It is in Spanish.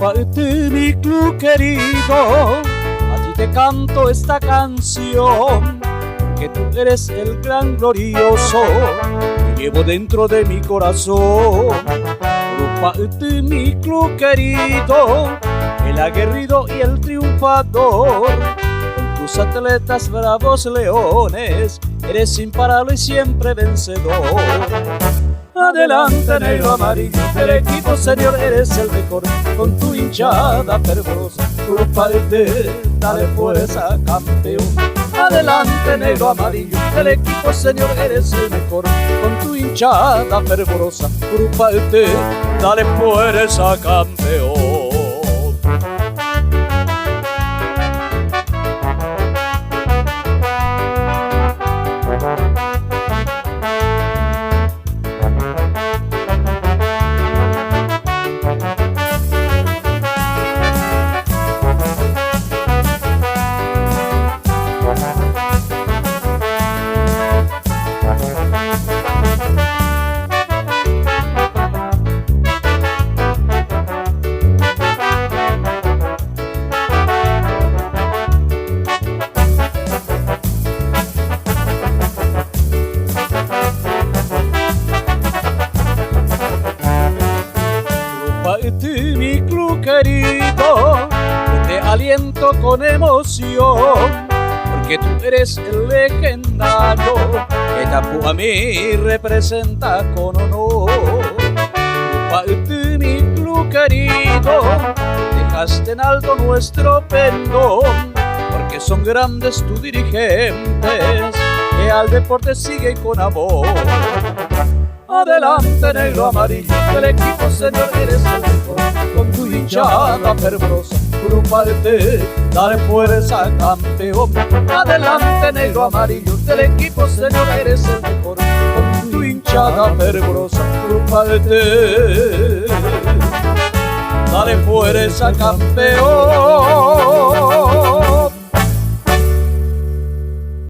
Grupate mi club querido, a ti te canto esta canción, porque tú eres el gran glorioso que llevo dentro de mi corazón. Grupate mi club querido, el aguerrido y el triunfador, con tus atletas bravos leones, eres imparable y siempre vencedor. Adelante negro amarillo, del equipo señor eres el mejor, con tu hinchada fervorosa, grupate, dale fuerza campeón. Adelante negro amarillo, del equipo señor eres el mejor, con tu hinchada fervorosa, grupate, dale fuerza campeón. Grupate mi club querido, yo te aliento con emoción, porque tú eres el legendario que Tapu a mí representa con honor. Grupate mi club querido, dejaste en alto nuestro pendón, porque son grandes tus dirigentes que al deporte siguen con amor. Adelante negro amarillo, del equipo señor eres el mejor, con tu hinchada fervorosa, grupate, dale fuerza campeón. Adelante negro amarillo, del equipo señor eres el mejor, con tu hinchada fervorosa, grupate, dale fuerza campeón.